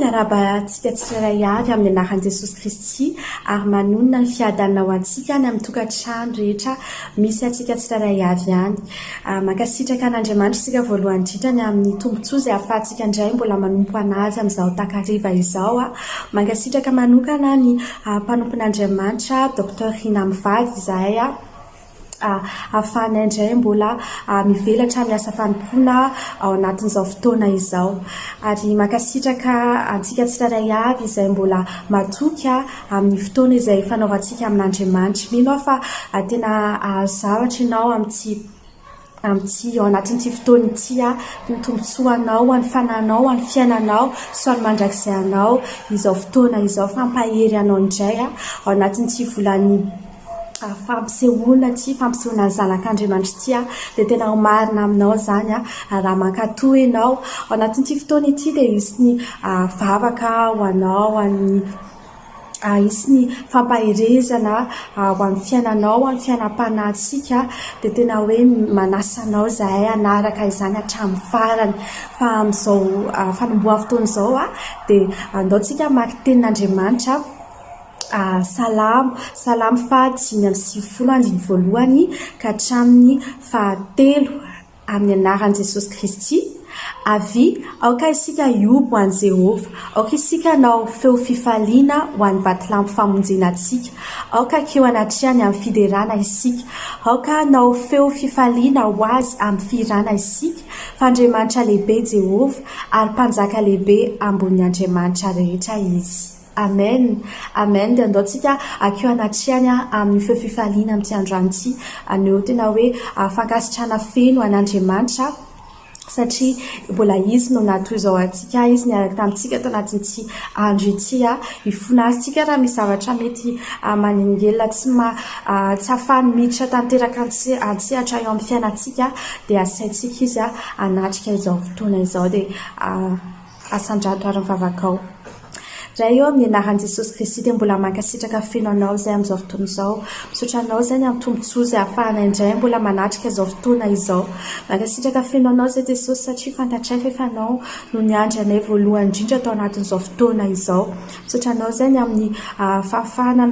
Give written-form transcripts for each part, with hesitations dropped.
miaraba antsika tsirairay avy amin'ny anaran'i Jesosy Kristy ary manonona ny fiadanana ho antsika ny amin'ny tokantrano rehetra misy antsika tsirairay avy ihany. Mankasitraka an'Andriamanitra isika voalohany indrindra ny amin'ny tombontsoa izay ahafahantsika indray mbola manompo anazy amin'izao takariva izao. Mankasitraka manokana ny mpanompon'Andriamanitra Dr Rina Mivady izahay ahafahana indray mbola mivelatra miasa fanompoana ao anatin'izao fotoana izao. Ary mankasitraka antsika tsirairay avy izay mbola matoky amin'ny fotoana izay fanaovantsika amin'Andriamanitra. Mino aho fa tena zavatra ianao amin'ity ao anatin'ity fotoana ity ny tombontsoanao, ny fananao, ny fiainanao, sy ny mandrakizay anao izao fotoana izao fampahery anao indray ao anatin'ity volany fampisehoana ty fampisehoana ny zanak'Andriamanitra ty dia tena marina aminao zany raha mankatoa ianao ao anatin'ity fotoana ity dia isy ny vavaka ho anao, isy ny fampaherezana ho amin'ny fiainanao, amin'ny fiainam-panahintsika dia tena hoe manasanao zahay anaraka izany hatramin'ny farany. Fa amin'izao fanombohan'ny fotoana izao dia andaontsika maka tenin'Andriamanitra salamo fahadimy amby sivifolo andiny voalohany ka hatramin'ny fahatelo amin'ny anaran'i Jesosy Kristy. Avy aoka isika iobo ho an'i Jehova, aoka isika nao feo fifaliana ho an'ny vatolampy famonjena antsika, aoka keo anatrehany amin'ny fiderana isika, aoka nao feo fifaliana ho azy amin'ny firana isika, fa Andriamanitra lehibe Jehova ary mpanjaka lehibe ambony Andriamanitra rehetra izy. Amen. Amen. Dia andaontsika akeo anatrehany amin'ny feo fifaliana amin'ity androany ity. Aneo tena hoe fankasitrahana feno an'Andriamanitra satria mbola izy no natoy izao antsika, izy niaraka tamintsika tao anatin'ity andro ity hifona antsika raha misy zavatra mety maningelina tsy ahafahany miditra tanteraka antsehatra eo amin'ny fiainantsika dia asaintsika izy anatrika izao fotoana izao dia asandrato ary mivavakao. Raha eo amin'ny anaran'i Jesosy Kristy dia mbola mankasitraka feno anao izay amin'izao fotoana izao. Misaotra anao izay amin'ny tombontsoa izay ahafahana indray mbola manatrika izao fotoana izao. Mankasitraka feno anao izay Jesosy satria fantatray fa efa anao no niandry anay voalohany indrindra tao anatin'izao fotoana izao. Misaotra anao izay amin'ny fahafahana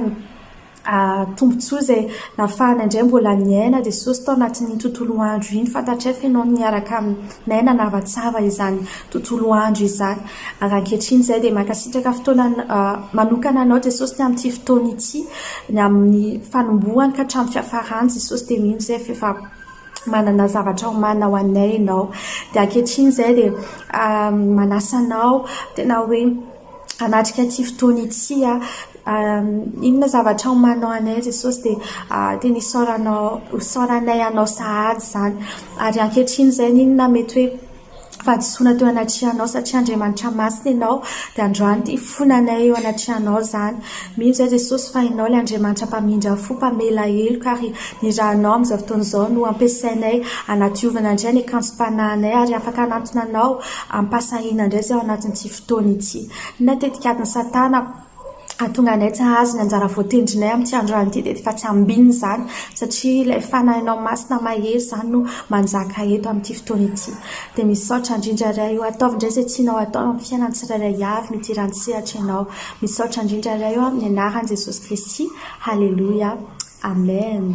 tombontsoa izay nahafahana indray mbola niaina Jesosy tao anatin'ny tontolo andro iny. Fantatray fa ianao niaraka aminay nanavantsava izany tontolo andro izany. Ary ankehitriny izay dia mankasitraka fotoana manokana anao Jesosy ny amin'ity fotoana ity, ny amin'ny fanombohany ka hatramin'ny fiafarany Jesosy dia mino izay efa manana zavatra manana ho anay ianao. Dia ankehitriny izay dia manasanao tena hoe anatrika ity fotoana ity inona zavatra homanao anay Jesosy dia tena isaoranay anao sahady zany. Ary ankehitriny izay inona mety hoe fahadisoana teo anatrehanao satria Andriamanitra masina ianao dia androany ity fonanay eo anatrehanao zany. Mino izay Jesosy fa ianao ilay Andriamanitra mpamindra fo, mpamela heloka ary ny rahanao amin'izao fotoana izao no ampiasainay anadiovana indray ny akanjom-panahinay ary afaka hanantona anao ampasahina indray izay ao anatin'ity fotoana ity. Natetika adiny Satana atonga anay tsy ahazo ny anjara voatendrinay amin'ity androany ity dia efa tsy ambininy izany satria ilay fanahinao masina mahery izany no manjaka eto amin'ity fotoana ity. Dia misaotra indrindra iray io ataovy indray izay tianao atao amin'ny fiainany tsirairay avy mitiran-tsehatra ianao. Misaotra indrindra iray io amin'ny anaran'i Jesosy Kristy. Halleluja. Amen.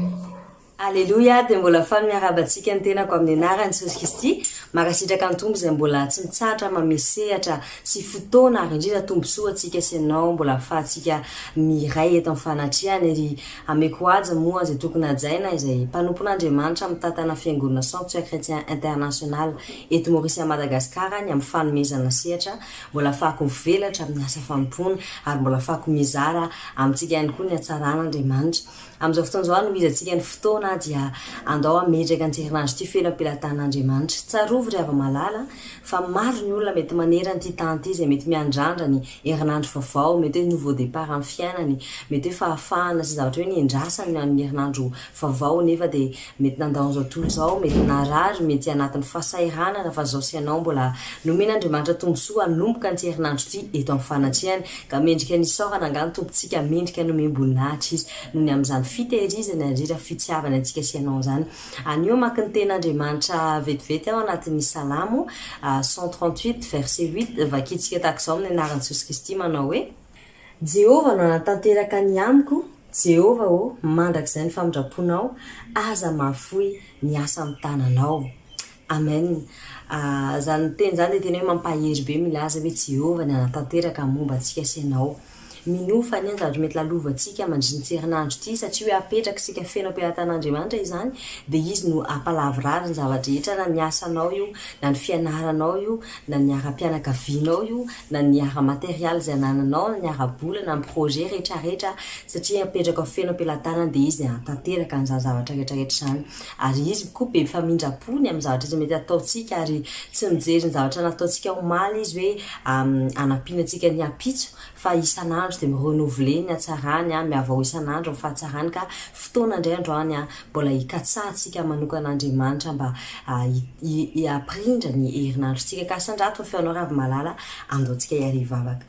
Alléluia. Dia mbola faly miarabantsika ny tenako amin'ny anaran'i Jesosy Kristy. Mankasitraka ny tombo izay mbola tsy mitsatra mamesehatra sy fotoana ary indrindra tombosoa antsika sy ianao mbola ahafahantsika miray eto amin'ny fanatrehany ary ameko aja moa izay tokony hajaina izay mpanompon'Andriamanitra mitantana fiangonana Sanctuaire Chrétien International eto Maurice Madagasikara ny amin'ny fanomezana sehatra. Mbola ahafahako mivelatra amin'ny asa fanompoana ary mbola ahafahako mizara amintsika ihany koa ny hatsaran'Andriamanitra. Amin'izao fotoana izao no izy antsika ny fotoana dia andao ametraka an-tserinandro ity felam-pilatan'Andriamanitra. Tsarovy ry ava-malala fa maro ny olona mety manera n'ity tany ity izay mety miandrandra ny herinandro vaovao, mety hoe nouveau départ amin'ny fiainany, mety hoe fahafahana sy zavatra hoe ny endrasany amin'ny herinandro vaovao nefa dia mety nandao an'izao tontolo izao, mety narary, mety anatin'ny fahasahiranana fa izao sy ianao mbola nomen'Andriamanitra tombosoa hanomboka an'ity herinandro ity eto amin'ny fanatrehany ka mendrika ny isaorana angano tompontsika mendrika nomem-boninahitra izy noho ny amin'izany fitehirizana indrindra fitiavana antsika sy ianao zany. Anio maka ny ten'Andriamanitra vetivety ao anatin'ny anatin'ny salamo 138 verset 8 vakitsika takizao amin'ny anaran'i Jesosy Kristy manao hoe Jehova no anatanteraka ny amiko Jehova o mandrakizay ny famindraponao aza mahafoy ny asa amin'ny tananao. Amen. Zany teny zany dia tena hoe mampahery be milaza hoe Jehova ny anatanteraka momba antsika sy ianao. Minofa ny zavatra mety lalovantsika mandrinitserinandro ity satria hoe apetraka sika feno am-pelatan'Andriamanitra izany dia izy no ampalavirary ny zavatra rehetra na ny asanao io na ny fianaranao io na ny ara-pianakavianao io na ny ara-materialy izay anananao na ny ara-bola na ny projet rehetrarehetra satria apetraka feno am-pelatanana dia izy tanteraka an'izany zavatra rehetrarehetra izany ary izy koa be famindra-pony amin'ny zavatra izy mety ataontsika ary tsy mijery ny zavatra nataontsika omaly izy hoe anampianantsika ny apitso fa isan'andro dia mirenouveler ny hatsarany miava ho isan'andro amin'ny fahatsarany ka fotoana indray androany mbola hikatsahantsika manokan'Andriamanitra mba hiaprindra ny herinandrontsika ka sandrato fa feonao ravi-malala andaontsika hiarivavaka.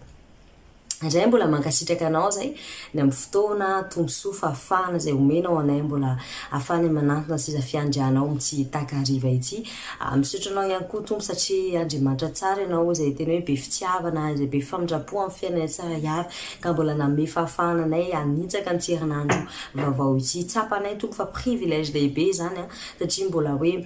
Indray mbola mankasitraka anao zay ny amin'ny fotoana tombosoa fahafahana izay omenao anay mbola ahafahany manantona sisa fiandrianao mitsy takariva ity. Misaotra anao ihany koa tompo satria Andriamanitra tsara ianao izay tena hoe be fitiavana izay be famindrapo amin'ny fiainana tsara iavy ka mbola nanome fahafahana anay hanitsaka ny herinandro vaovao ity. Tsapanay tompo fa privilège lehibe zany satria mbola hoe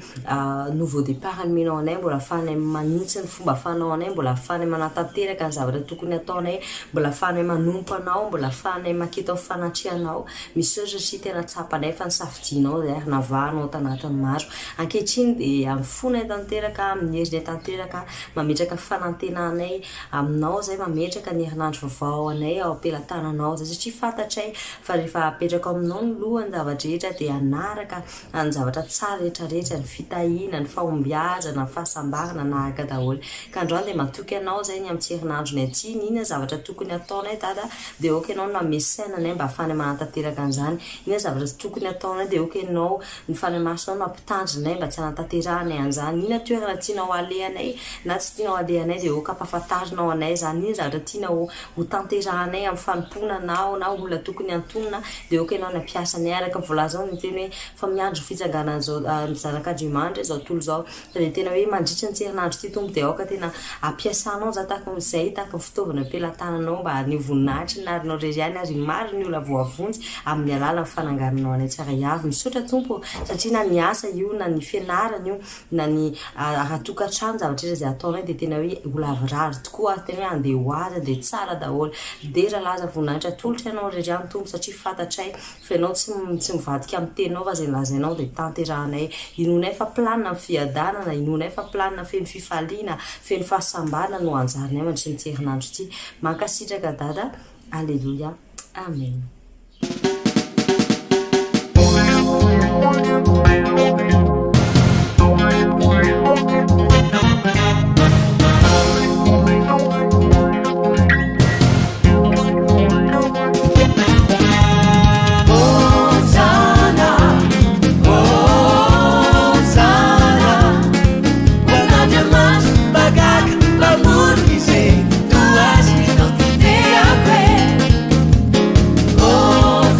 nouveau départ nomenao anay mbola ahafahanay manitsy ny fomba ahafahanao anay mbola ahafahanay manatanteraka ny zavatra tokony ataonay mbola ahafahanay manompo anao mbola ahafahanay makita ho fanatrianao misaotra satria tena tsapanay fa nisafidianao zay ary navahanao tanatin'ny maro ankehitriny dia amin'ny fonay tanteraka amin'ny herinay tanteraka mametraka fanantenanay aminao zay mametraka ny herinandro vaovao anay ao am-pelatananao zay satria fantatray fa rehefa apetraka aminao ny lohany zavatra rehetra dia anaraka ny zavatra tsara rehetrarehetra ny fitahiana ny fahombiazana ny fahasambarana nahaka daholo ka androany dia matoky anao zay ny amin'ny herinandrony aty nina zavatra tokony ataonay dada dia oka ianao namesaina anay mba ahafanay manatanteraka an'izany ina zavatra tokony ataonay dia oka ianao ny fanamasinao nampitandrinay mba tsy hanatanteranay an'izany ina toerana tianao alehanay na tsy tianao alehanay dia oka ampahafantarinao anay zany ina zavatra tianao ho tanterahanay amin'ny fanomponanao na olona tokony antonona dia oka ianao nampiasanay araka voalazao ny teny hoe fa miandro fitsanganan'izao zanak'Andriamanitra izao tontolo izao dia tena hoe mandritra ny herinandro ity tombo dia aoka tena ampiasanao za tahaka izay tahaka ny fitaovana am-pelatananao mba ny voninahitra ny arinao reriany ary maro ny olona voavonjy amin'ny alala ny fanangarinao anay tsara iavy. Misaotra tompo satria na ny asa io na ny fianarana io na ny aratokantrano zavatra izay ataonay dia tena hoe olavirary tokoa tena hoe andeha ho azy andeha tsara daholo dera laza voninahitra tolotra ianao reriany tompo satria fantatray fa ianao tsy mivadika amin'ny teninao fa zay lazainao dia tanterahanay inonay fa planina amin'ny fiadanana inonay fa planina feno fifaliana feno fahasambarana no anjarinay mandritry ny herinandro ity. Mankasitraka dada. Alléluia. Amen. Oh,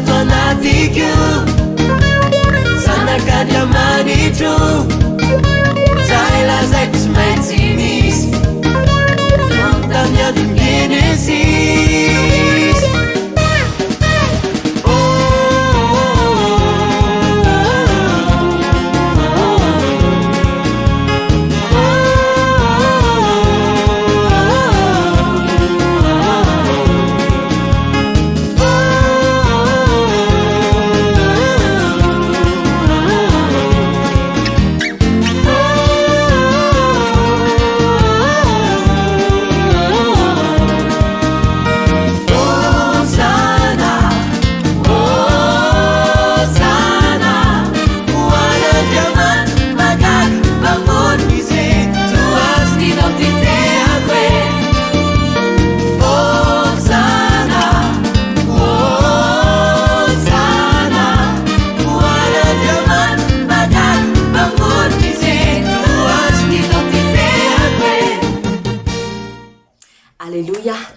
tonatiku sanakadyamanitro zailazaiksmaitinis tamiadingenesis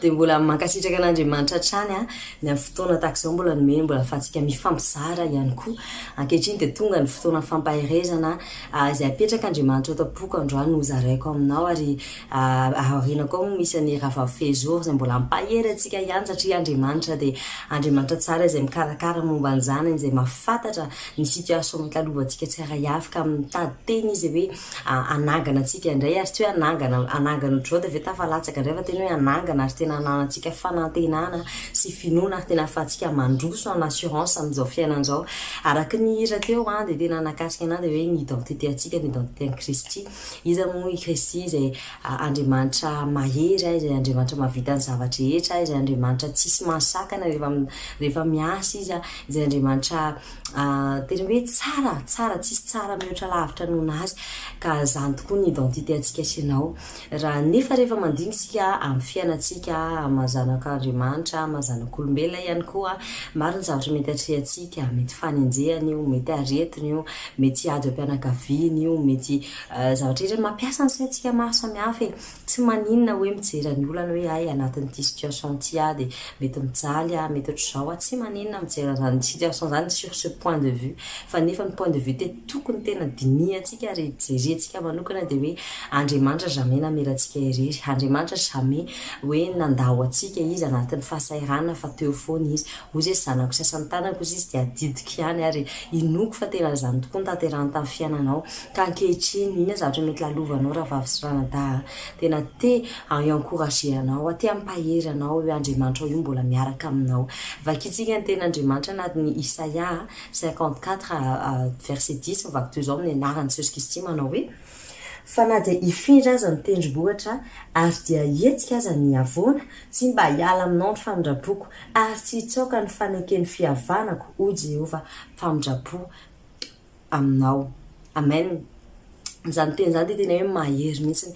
de mbola mankasitraka an'andriamanitra trany a ny amin'ny fotoana tahaka izao mbola nomeny mbola afahantsika mifampizara ihany koa ankehitriny dia tonga ny fotoana fampahirezana izay apetraka andriamanitra eto am-poko androany no zaraiko aminao ary aoriana koa misy ny ravafezory izay mbola ampahery antsika ihany satria andriamanitra dia andriamanitra tsara izay mikarakara momba an'izany izay mahafantatra ny situation mikalovantsika tsara hiafika amin'ny tady teny izy hoe anangana antsika indray ary tsy hoe anangana otrao dia ve tafalatsaka indray fa tena hoe anangana ary tena ananantsika fanantenana sy finoana ary tena ahafahantsika mandroso en assurance amin'izao fiainan'izao araka ny hira teo dia tena nakasika anahy dia hoe ny identité antsika ny identité ny Kristy izy moa i Kristy izay andriamanitra mahery izay andriamanitra mahavita ny zavatra rehetra izay andriamanitra tsisy masakana rehefa miasa izy izay andriamanitra tena hoe tsara tsisy tsara mihoatra lavitra noho azy ka zany tokoa ny identité antsika sy anao raha nefa rehefa mandinisika amin'ny fiainantsika mazanak'andriamanitra mazanak'olombelona ihany koa maro ny zavatra mety atrehantsika mety fanenjehana io mety aretiny io mety ady am-pianakaviana io mety zavatra rehetra mampiasa ny saintsika maro samihafa tsy maninona hoe mijery ny olana hoe ay anatin'ity situation ty dia mety mijaly mety ohatr'izao tsy maninona mijery zany situation zany sur ce point de vue fa nefa ny point de vue tokony tena diniantsika ary jerentsika manokana dia hoe andriamanitra jamais namerantsika irery andriamanitra jamais hoe nandao atsika izy anatin'ny fahasairana fa teo foana izy ozy hoe zanako sasany tanako izy dia adidiko ihany ary inoko fa tena zany tokoa nytanterahany tamin'ny fiainanao ka ankehitriny ina zavatra mety lalovanao raha vavy sy ranadaha tena te encourageanao te ampahery anao hoe andriamanitra io mbola miaraka aminao vakitsika ny tena andriamanitra anatin'ny Isaia 54 verset 10 vaky toy izao amin'ny anarany Jesosy Kristy manao hoe fa na dia hifindra aza ny tendrombohitra ary dia hetsika aza ny avona tsy mba hiala aminao ny famindrapoko ary tsy hitsoaka ny fanekeny fihavanako o Jehova famindrapo aminao. Amen. Zany teny zany dia tena hoe mahery mihitsy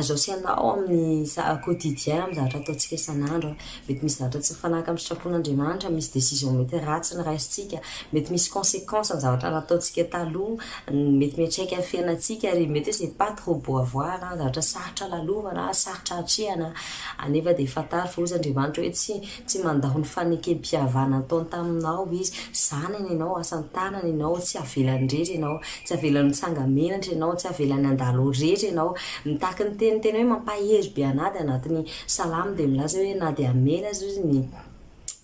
zao sy anao amin'ny quotidien amin'ny zavatra ataontsika isan'andro mety misy zavatra tsy mifanaraka amin'ny sitrapon'andriamanitra misy décision mety ratsy ny raisintsika mety misy conséquence ny zavatra nataontsika taloha mety miatraika amin'ny fiainantsika ary mety hoe c'est pas trop beau à voir zavatra sarotra lalovana sarotra hatrehana anefa dia fatary fa ozy andriamanitra hoe tsy mandaho ny fanekem-pihavana ataony taminao izy zanany ianao asan-tanana ianao tsy avelany rery ianao tsy avelany tsangamenatra ianao tsy avelany andalo rehetra ianao mitaka ny teniteny hoe mampahery be anady anatin'ny salamy dia milaza hoe na dia amena azy izy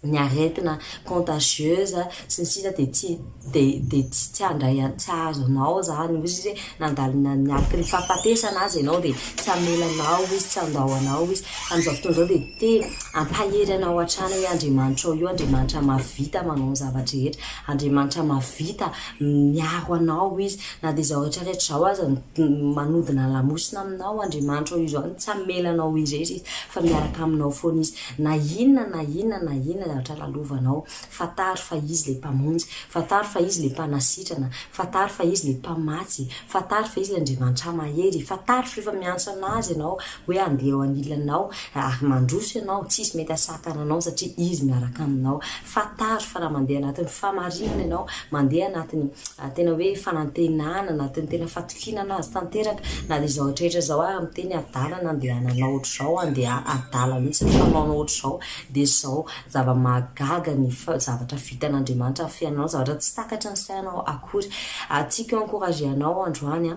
ny aretina contagieuse sy ny sisa dia tsy handray tsy azonao zany izy hoe nandalina niaraka ny fahafatesana azy ianao dia tsy amelanao izy tsy andahoanao izy amin'izao fotoana izao dia te ampahery anao hatrany hoe andriamanitra ao io andriamanitra mahavita manao ny zavatra rehetra andriamanitra mahavita miaro anao izy na dia zavatra rehetra zao aza manodina lamosina aminao andriamanitra ao io zao tsy amelanao izy rehetra izy fa miaraka aminao foana izy na inona zavatra lalovanao fatary fa izy le mpamonjy fatary fa izy le mpanasitrana fatary fa izy le mpamatsy fatary fa izy le andriamanitra mahery fatary fa efa miantso anazy ianao hoe andeha eo anilanao ary mandroso ianao tsisy mety asakana anao satria izy miaraka aminao fatary fa raha mandeha anatin'ny famarinana ianao mandeha anatin'ny tena hoe fanantenana anatin'ny tena fatokinana azy tanteraka na dia zao rehetra zao amin'ny teny adalana andeha ananao ohatr'izao andeha adala mihitsy ny fanaonao ohatr'izao dia zao magaga ny zavatra vitan'andriamanitra fiainanao zavatra tsy takatra ny sainao akory tiako encourageanao androany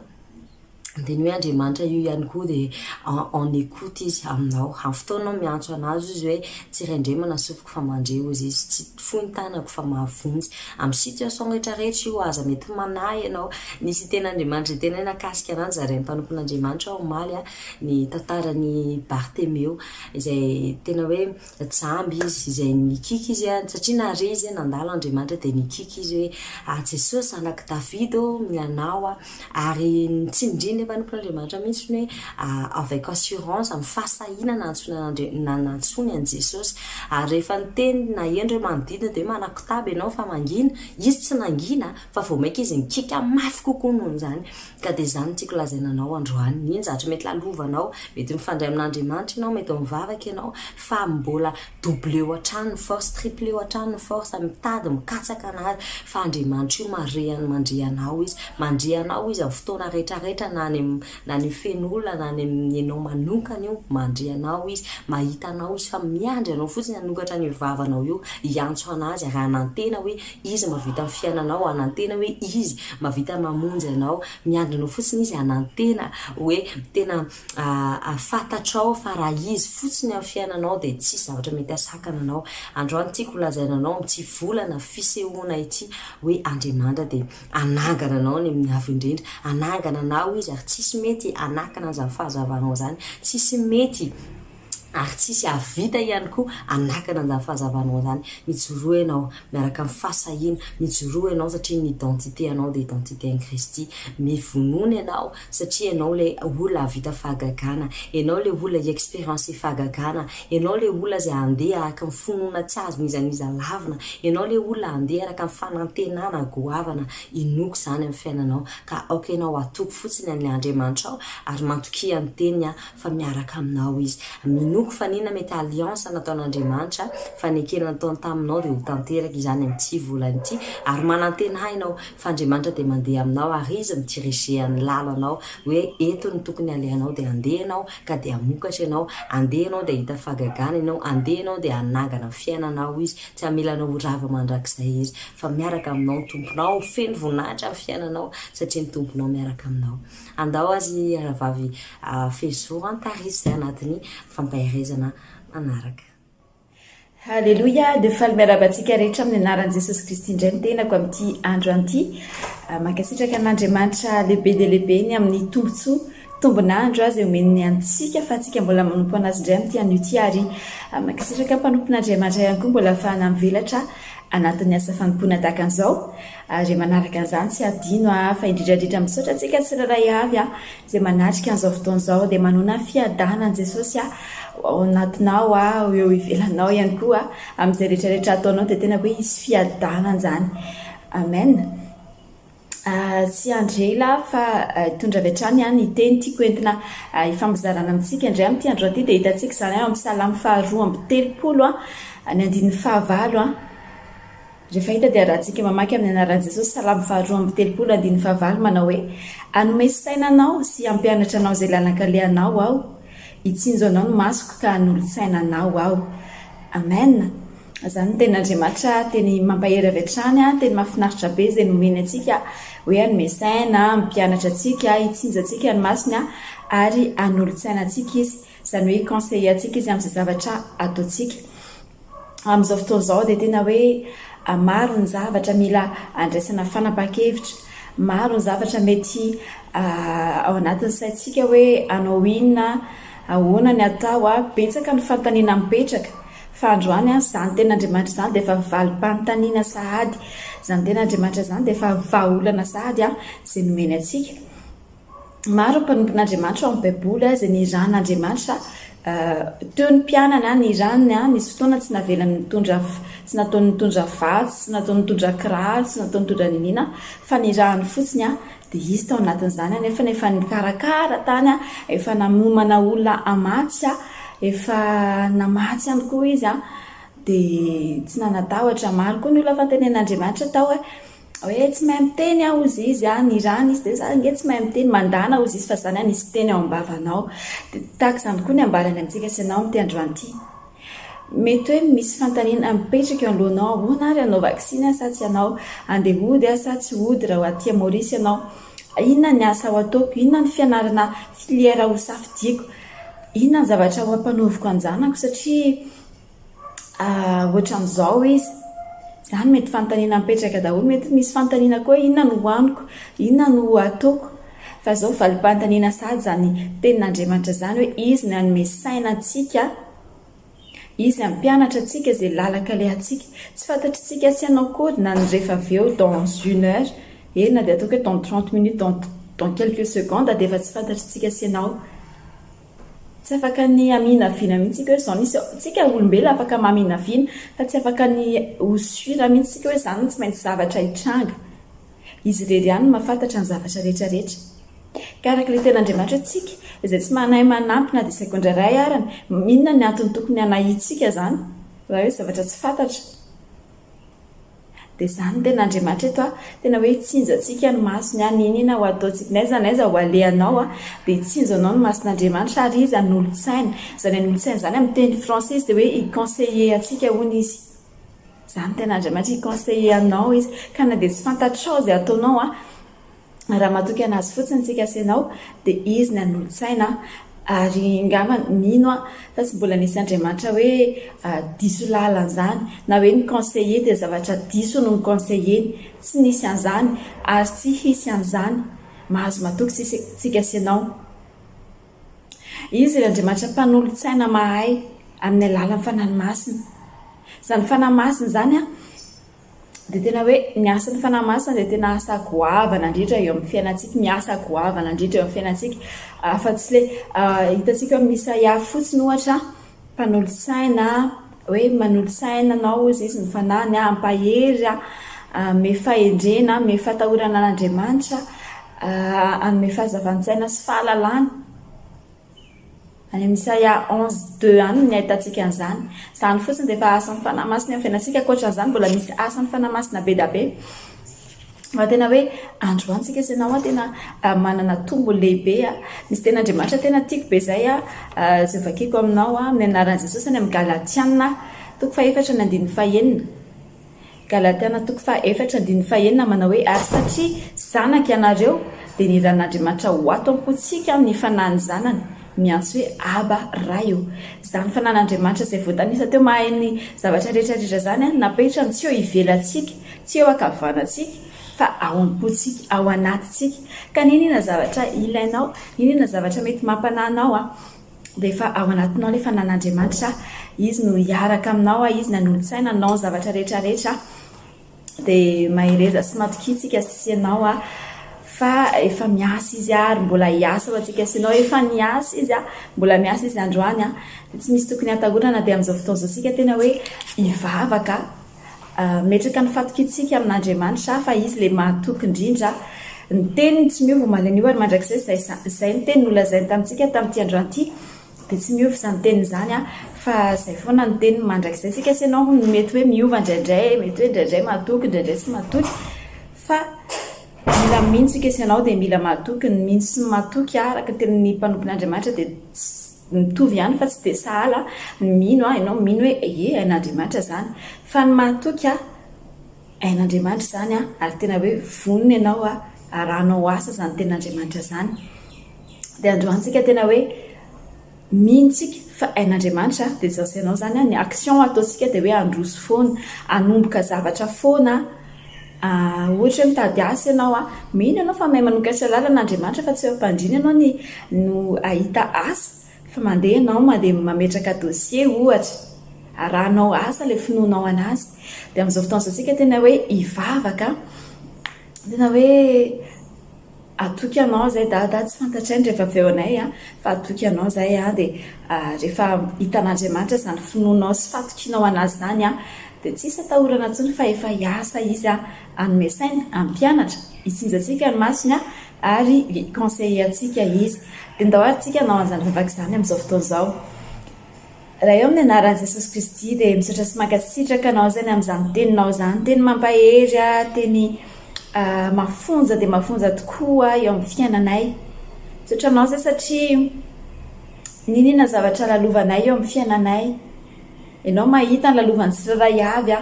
dia ny hoe andriamanitra io ihany koa dia en écoute izy aminao amin'ny fotoanao miantso anazy izy hoe tsiraindremana sofiko fa mandreo izy tsy fohy tanako fa mahavonjy amin'ny situation rehetrarehetra io aza mety manahy ianao nisy ten'andriamanitra tena hoe nakasika ananjy zare ny mpanompon'andriamanitra ao omaly ny tantarany Bartemeo izay tena hoe jamby izy izay nikiky izy satria nare izy nandalo andriamanitra dia nikiky izy hoe Jesosy zanaky Davido mianao ary tsy midriny mpanompon'andriamanitra mihitsy hoe avec assurance amin'ny fahasahinana nantsony an Jesosy ary rehefa niteny na endro manodidina dia manakitaby ianao fa mangina izy tsy nangina fa vao maika izy nikika mafy kokoa noho izany ka dia izany tiako lazainanao androany iny zatra mety lalovanao mety mifandray amin'andriamanitra ianao mety mivavaka ianao fa mbola double hatrany ny force triple hatrany ny force mitady mikatsaka anazy fa andriamanitra io mandrianao izy mandrianao izy amin'ny fotoana rehetrarehetra na ny fen'olona na ny ianao manokana io mandrianao izy mahitanao izy fa miandry anao fotsiny hanokatra ny vavanao io hiantso anazy ary anantena hoe izy mavita amin'ny fiainanao anantena hoe izy mavita mamonjy anao miandry anao fotsiny izy anantena hoe tena fatatrao fa raha izy fotsiny amin'ny fiainanao dia tsy zavatra mety asakana anao androany tiako lazainanao tsy volana fisehoana ity hoe andriamanitra dia anangana anao ny amin'ny avy indrindra anangana anao izy ary tsisy mety anakana zany fahazavanao zany tsisy mety ary tsisy avita ihany koa anakana an'izany fahazavanao zany mijoroa ianao miaraka amin'ny fahasahina mijoroa ianao satria ny identité anao dia identité an Kristy mivonoana ianao satria ianao le olona avita fahagagana ianao le olona expérience fahagagana ianao le olona zay andeha araka ny fonoana tsy azy nizaniza lavina ianao le olona andeha araka ny fanantenana goavana inoko zany amin'ny fiainanao ka aoka ianao atoko fotsiny amin'ny Andriamanitra ao ary mantokia ny teniny fa miaraka aminao izy minoko fa nina mety alliance nataon'Andriamanitra fa nekena nataony taminao dia ho tanteraka izany amin'ity volana ity ary manantena hainao fa Andriamanitra dia mandeha aminao ary izy mitirisihan'ny lalanao hoe eto ny tokony alehanao dia andeha ianao ka dia amokatra ianao andeha ianao dia hita fahagagana ianao andeha ianao dia anangana fiainanao izy tsy amilanao rava mandrakizay izy fa miaraka aminao ny tomponao feno voninahitra amin'ny fiainanao satria ny tomponao miaraka aminao andao azy aravavy Facebook antarisy izay anatin'ny fampahirezana manaraka. Halleluja dia faly miarabantsika rehetra amin'ny anaran'i Jesosy Kristy indray ny tenako amin'ity andro an'ity mankasitraka an'Andriamanitra lehibe dia lehibe ny amin'ny tombontsoa tombonandro azy omeny antsika fa atsika mbola manompo anazy indray amin'ity anio ity ary mankasitraka mpanompon'Andriamanitra ihany koa mbola ahafahana mivelatra anatin'ny asa fanompoana tahaka an'izao ary manaraka an'izany tsy adino fa indrindrandrindra misaotra antsika tsirairay avy izay manatrika an'izao fotoan'izao dia manona fiadanan'i Jesosy ao anatinao eo ivelanao ihany koa amin'izay rehetrarehetra ataonao dia tena hoe isy fiadanana zany amen. Tsy andrela fa hitondra avy hatrany ny teny tiako entina ifambizarana amintsika indray amin'ity andro ity dia hitantsika izany amin'ny Psalamy 2:30 ny andininy 9 rehefa hita dia rahantsika mamaky amin'ny anaran'i Jesosy Psalamy 2:30 andininy 9 manao hoe anome sainanao sy hampianatra anao izay lalakalehanao aho hitsinjo anao ny masoko ka hanolontsainanao aho amen. Zany ny ten'Andriamanitra teny mampahery avy hatrany teny mahafinaritra be izay nomeny antsika hoe anome saina mpianatra antsika hitsinjo antsika ny masony ary hanolontsaina antsika izy izany hoe conseiller antsika izy amin'izay zavatra ataontsika amin'izao fotoan'izao dia tena hoe maro ny zavatra mila andraisana fanapa-kevitra maro ny zavatra mety ao anatin'ny saintsika hoe anao inona ahoana ny atao betsaka ny fanontaniana mipetraka fa androany zany ten'Andriamanitra zany dia efa valim-panontaniana sahady zany ten'Andriamanitra zany dia efa vahaolana sahady izay nomeny antsika maro mpanompon'Andriamanitra ao amin'ny baiboly izay niran'Andriamanitra teo ny mpianana ny ranony nisy fotoana tsy navelany tsy nataony nitondra vatsy tsy nataony nitondra kiraro tsy nataony nitondra ninina fa ny rahany fotsiny dia izy tao anatin'izany nefa nikarakara tany efa namomana olona amatsy efa namatsy ihany koa izy dia tsy nanatahotra maro koa ny olona fantenen'Andriamanitra tao hoe tsy mahay miteny ozy izy ny rany izy dia za nge tsy mahay miteny mandana ozy izy fa zany nisy teny ao am-bavanao dia tahaka izany koa ny ambarany amintsika sy anao amin'ity androany ity mety hoe misy fantanina mipetraka eo alohanao ahoana ary anao vaksiny sa tsy anao andeha hody sa tsy hody raha aty Maorisy ianao inona ny asa ho ataoko inona ny fianarana filière ho safidiako inona ny zavatra ho ampanoviko anjanako satria ohatra amin'izao izy zany mety fantanina mipetraka daholo mety misy fantanina koa inona no hoaniko inona no ataoko fa zao valim-pantaniana sady zany tenin'Andriamanitra zany hoe izy ny anome saina antsika izy ampianatra antsika zay lalaka le atsika tsy fantatritsika sy anao kody na ny rehefa avy eo dans 1 heure na dia ataoko hoe dans 30 minutes dans quelques secondes dia efa tsy fantatritsika sy anao tsy afaka ny amina vina mihitsika hoe zao nisy tsika olombelona afaka mamina vina fa tsy afaka ny osura mihitsika hoe zany tsy maintsy zavatra hitranga izy rery ihany mahafantatra ny zavatra rehetrarehetra karaka le ten'Andriamanitra tsika izay tsy manay manampy na dia sekondra ray arany inona ny antony tokony anahitsika zany raha hoe zavatra tsy fantatra dia zany ten'Andriamanitra eto tena hoe hitsinjo antsika ny masony any inina ho ataontsika naiza ho alehanao dia hitsinjo anao ny mason'Andriamanitra ary izy an'olotsaina zany an'olotsaina zany amin'ny teny français dia hoe i-conseiller antsika hono izy zany ten'Andriamanitra i-conseiller anao izy ka na dia tsy fantatrao izay ataonao raha matoky anazy fotsiny tsika asianao dia izy ny an'olotsaina ary ngamba mino fa tsy mbola nisy Andriamanitra hoe diso lalan'izany na hoe ny conseiller dia zavatra diso no ny conseiller tsy nisy an'izany ary tsy hisy an'izany mahazo matoky tsika asianao izy Andriamanitra mpanolotsaina mahay amin'ny alalan'ny fanahy masina zany fanahy masina zany dia tena hoe miasa ny fanahy masina dia tena asa goavana indrindra eo amin'ny fiainantsika miasa goavana indrindra eo amin'ny fiainantsika fa tsy le hitantsika amin'ny Isaia fotsiny ohatra mpanolotsaina hoe manolotsaina anao izy ny fanahiny ampahery me fahendrena me fatahorana an'Andriamanitra anome fahazavantsaina sy fahalalana any amin'ny Isaia 11:2 any ny ahitantsika an'izany zany fotsiny dia efa asan'ny fanahy masina amin'ny fiainantsika ankoatran'izany mbola misy asan'ny fanahy masina be da be fa tena hoe androantsika sy ianao tena manana tombo lehibe misy ten'Andriamanitra tena tiako be zay zay vakiko aminao amin'ny anaran'i Jesosy any amin'ny Galatiana 4:4-5 Galatiana 4:4-5 manao hoe ary satria zanaka ianareo dia ny ran'Andriamanitra ho ato am-pontsika ny fanahiny zanany miantso hoe aba raio zany fanan'Andriamanitra izay voatanisa teo mahay ny zavatra rehetrarehetra zany napetrany tsy eo ivelantsika tsy eo akavanantsika fa ao am-pontsika ao anatintsika ka ninona zavatra ilainao ninona zavatra mety mampanahinao dia efa ao anatinao ilay fanan'Andriamanitra izy no hiaraka aminao izy nanolo-tsaina anao ny zavatra rehetrarehetra dia mahireza sy matokitsika sianao fa efa miasa izy ary mbola hiasa ho antsika sinao efa niasa izy mbola miasa izy androany dia tsy misy tokony hatahorana dia amin'izao fotoana izao sika tena hoe hivavaka metraka ny fatokitsika amin'Andriamanitra fa izy le mahatoky indrindra ny teniny tsy miova malenio ary mandrakizay zay ny teny nolazainy tamintsika tamin'ity androany ity dia tsy miova izany teniny izany fa izay foana ny teniny mandrakizay sika sinao mety hoe miova indraindray mety hoe indraindray mahatoky indraindray tsy mahatoky fa mila mino tsika isanao dia mila mahatoky ny mino sy ny mahatoky araka ny teniny mpanompon'Andriamanitra dia mitovy ihany fa tsy dia sahala ny mino ianao mino hoe ain'Andriamanitra zany fa ny mahatoky ain'Andriamanitra zany ary tena hoe vonona ianao arahanao asa zany ten'Andriamanitra zany dia androantsika tena hoe minontsika fa ain'Andriamanitra dia zao ianao zany ny action ataontsika dia hoe androso foana anomboka zavatra foana ohatra hoe mitady asa ianao mino ianao fa mahay manokatra lalan'Andriamanitra fa tsy eo ampandrina ianao no ahita asa fa mandeha ianao mandeha mametraka dossier ohatra arahanao asa ilay finoanao anazy dia amin'izao fotoana izao tsika tena hoe hivavaka tena hoe atoky ianao zay dada tsy fantatrainy rehefa avy eo anay fa atoky ianao zay dia rehefa hitan'Andriamanitra zany finoanao sy fatokinao anazy zany dia tsisy atahorana intsony fa efa hiasa izy anome saina ampianatra hitsinjatsika ny masony ary conseiller antsika izy dia ndao ary tsika anao an'izany vavaka izany amin'izao fotoana izao raha eo amin'ny anaran'i Jesosy Kristy dia misaotra sy mankasitraka anao zany amin'izany teninao zany teny mampahery teny mafonja dia mafonja tokoa eo amin'ny fiainanay misaotra anao zay satria ninona zavatra lalovanay eo amin'ny fiainanay ianao mahita ny lalovany tsiraray avy a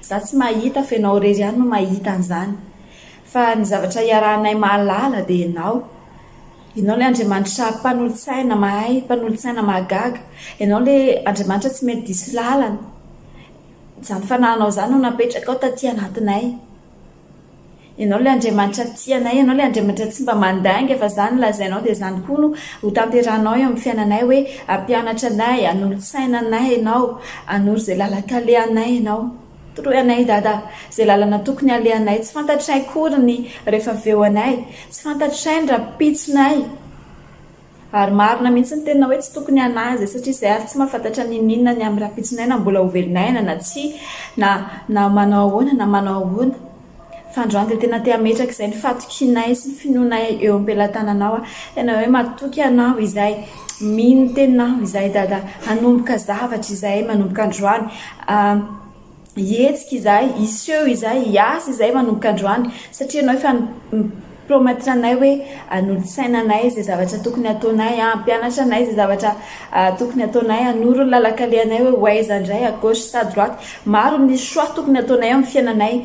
za tsy mahita fa ianao rery any no mahita an'izany fa ny zavatra iarahanay mahalala dia ianao le andriamanitra mpanolotsaina mahay mpanolotsaina mahagaga ianao le andriamanitra tsy mety diso lalana zany fanahinao zany no napetraka ao taty anatinay ianao le andriamanitra tianay ianao le andriamanitra tsy mba mandainga fa zany lazainao dia zany koa no ho tanteranao eo amin'ny fiainanay hoe ampianatra anay anolotsaina anay ianao anoro izay lalakale anay ianao toroy anay dada izay lalana tokony alehanay tsy fantatray kory ny rehefa veo anay tsy fantatray ny rapitsonay ary marina mihitsy ny tena hoe tsy tokony anazy satria izay ary tsy mahafantatra ninina ny amin'ny rapitsonay na mbola hovelonayna na tsy na manao ahoana na manao ahoana fa androany dia tena te hametraka izay ny fatokinay sy ny finoanay eo am-pelatananao a tena hoe matoky anao izay mino teninao izay dada hanomboka zavatra izay manomboka androany ietsika izay iseo izay hiasa izay manomboka androany satria anao efa promettre anay hoe anolotsaina anay izay zavatra tokony ataonay ampianatra anay izay zavatra tokony ataonay anoro ny lalakale anay hoe hoaiza indray à gauche sa droite maro ny choix tokony ataonay amin'ny fiainanay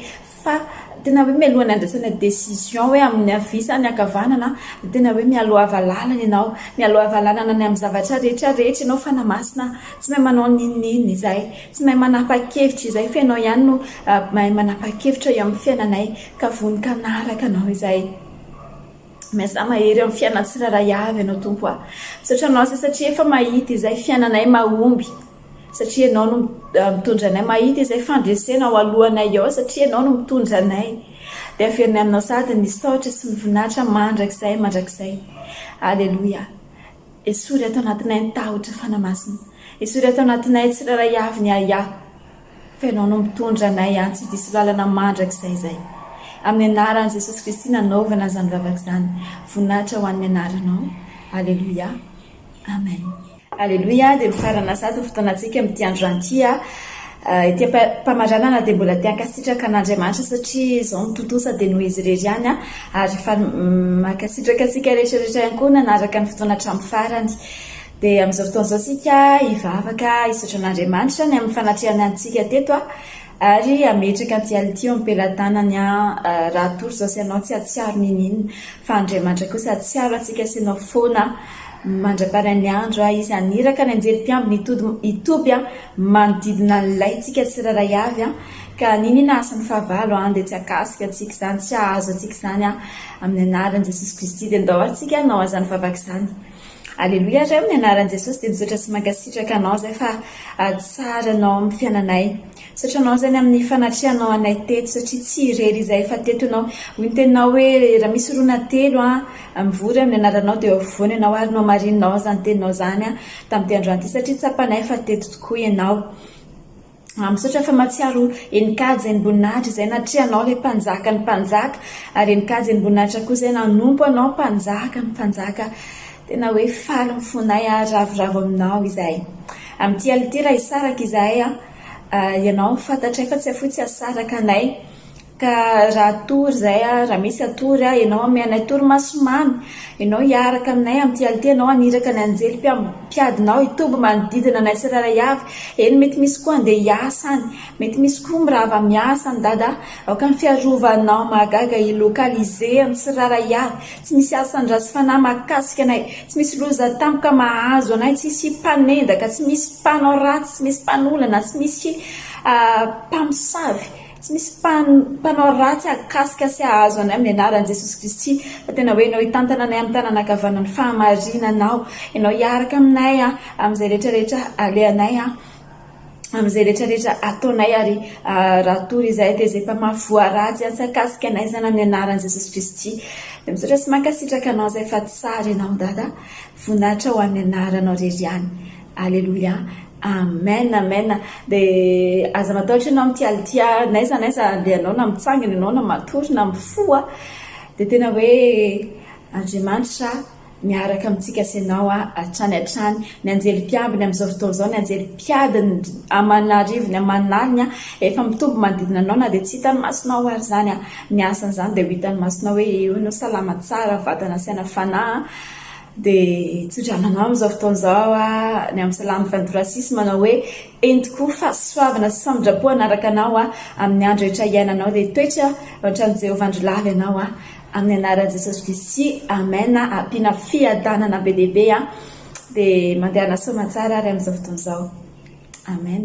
fa tena hoe mialohany andraisana décision hoe amin'ny avisa ny akavanana dia tena hoe mialoha lalana ianao mialoha lalana ny amin'ny zavatra rehetrarehetra ianao fanamasina tsy mahay manao ninina izay tsy mahay manapa-kevitra izay fa ianao ihany no mahay manapa-kevitra eo amin'ny fiainanay ka vonika naraka anao izay miasa mahery eo amin'ny fiainana tsiraray avy ianao tompo a misaotra anao satria efa mahita izay fiainanay mahomby satria ianao no mitondra anay mahita izay fandresena ao alohanay ao satria ianao no mitondra anay dia averinay aminao sady nisaotra sy mivoninahitra mandrakizay aleloia esory atao anatinay ny tahotra fanamasina esory atao anatinay tsiraray avy ny aya fa ianao no mitondra anay any tsy diso lalana mandrakizay izay amin'ny anaran'i Jesosy Kristy nanaovana izany vavaka izany voninahitra ho an'ny anaranao aleloia amen aleloia dia mifarana sady fotoanantsika amin'ity androanty ity mpamaranana dia mbola te hankasitraka an'Andriamanitra satria izao mitontosa dia noho izy irery ihany ary fa mankasitraka antsika rehetrarehetra ihany koa nanaraka ny fotoana hatramin'ny farany dia amin'izao fotoana izao sika hivavaka hisaotra an'Andriamanitra ny amin'ny fanatrehana antsika teto ary ametraka ny tialitio ampelantanany raha tory izao sy ianao tsy atsiaro ninina fa Andriamanitra kosa atsiaro antsika sy ianao foana mandra-paran'ny andro izy aniraka ny anjerim-piamby itoby manodidina n'ilay tsika tsiraray avy ka ninina asany fahavalo dia tsy akasika antsika izany tsy ahazo antsika izany amin'ny anaran'i Jesosy Kristy dia ndao antsika anao azany vavaka izany aleloia ray amin'ny anaran'i Jesosy dia misaotra sy mankasitraka anao zay fa tsara anao amin'ny fiainanay satria anao zany amin'ny fanatrehanao anay teto satria tsy irery izay fa teto ianao hoy ny teninao hoe raha misy rona telo mivory amin'ny anaranao dia avoana ianao ary no marinonao zany teninao zany tamin'ity androany ity satria tsapanay fa teto tokoa ianao misaotra fa matsiaro enikajy eniboninahitra izay natrehanao ilay mpanjaka ny mpanjaka ary enikajy eniboninahitra koa izay nanompo anao mpanjaka ny mpanjaka tena hoe faly ny fonay ravoravo aminao izay amin'ity ality raha hisaraka izay ianao fantatray fa tsy afotsy asaraka anay ka raha tory izay raha misy atory ianao amianay torimasomamy ianao hiaraka aminay amin'ity ality ianao aniraka ny anjely mpiadinao hitoby manodidina anay tsiraray avy eny mety misy koa andeha hiasa any mety misy koa mirava miasa any dada aoka ny fiarovanao mahagaga hilokalize any tsiraray avy tsy misy asan-drasy fanahy mahakasika anay tsy misy loza tampoka mahazo anay tsy misy mpanendaka tsy misy mpanao ratsy tsy misy mpanolana tsy misy mpamosavy tsy misy mpanao ratsy akasika sy ahazo anay amin'ny anaran'i Jesosy Kristy fa tena hoe ianao hitantana anay amin'ny tanana ankavanana fahamarinanao ianao hiaraka aminay amin'izay rehetrarehetra alehanay amin'izay rehetrarehetra ataonay ary raha tory izay dia izay mpamafy voaratsy tsy akasika anay zany amin'ny anaran'i Jesosy Kristy dia misaotra sy mankasitraka anao zay fa tsara ianao dada voninahitra ho amin'ny anaranao rery ihany aleloia amen amen dia aza matahotra ianao amin'ity ality naiza andehanao na mitsangana ianao na matory na mifoa dia tena hoe Andriamanitra miaraka amintsika sy ianao hatrany ny anjelim-piambiny amin'izao fotoana izao ny anjelim-piadiny amanarivony amanaliny efa mitombo manodidina anao na dia tsy hitany masonao ary zany ny asan'izany dia ho hitany masonao hoe eo ianao salama tsara vatana saina fanahy dia tsodramanao amin'izao fotoan'izao a ny amin'ny salamy 23 manao hoe eny tokoa fa soavana sy famindrapo anaraka anao a amin'ny andro rehetra iainanao dia toetra ohatran'ny Jehovah-androlavy ianao a amin'ny anaran'i Jesosy Kristy amena ampiana fiadanana be dehibe a dia mandehana soamantsara ary amin'izao fotoan'izao amen.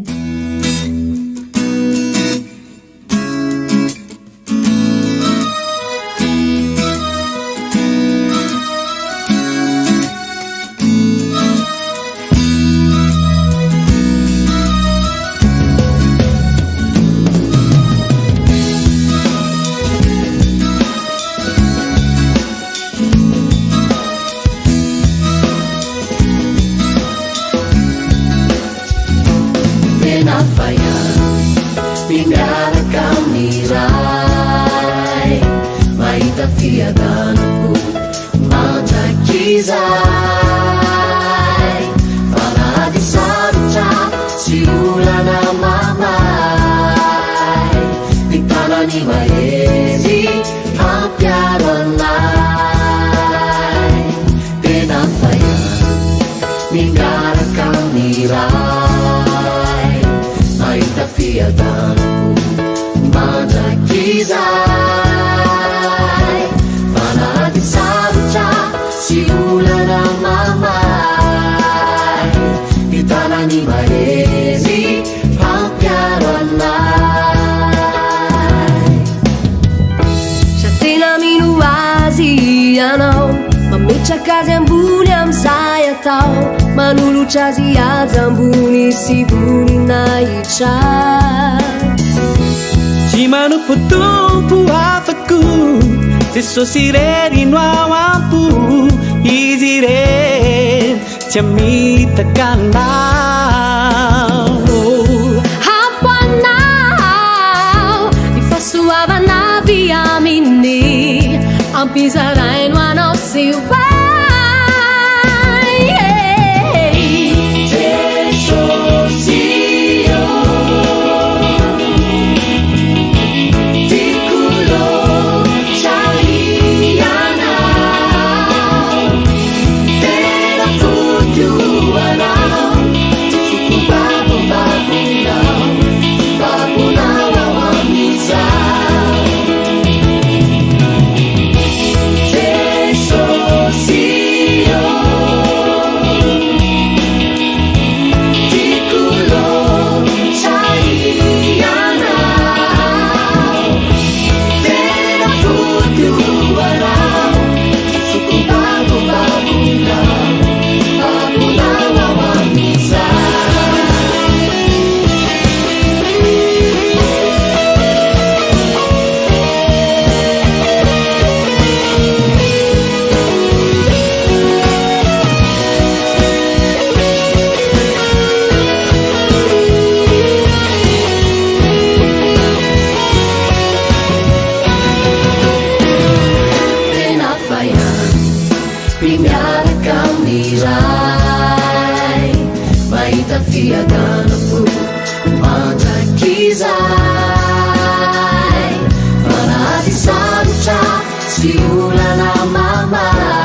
Kazi ambony am'izay atao manolotra azy azy ambony sy voninahitra tsy manompotompo afako Jesosy irery no ao ampo izy irery tsy amitaka anao ampo anao ny fahasoavanavy aminy ampizaraino anao sy Siulana mama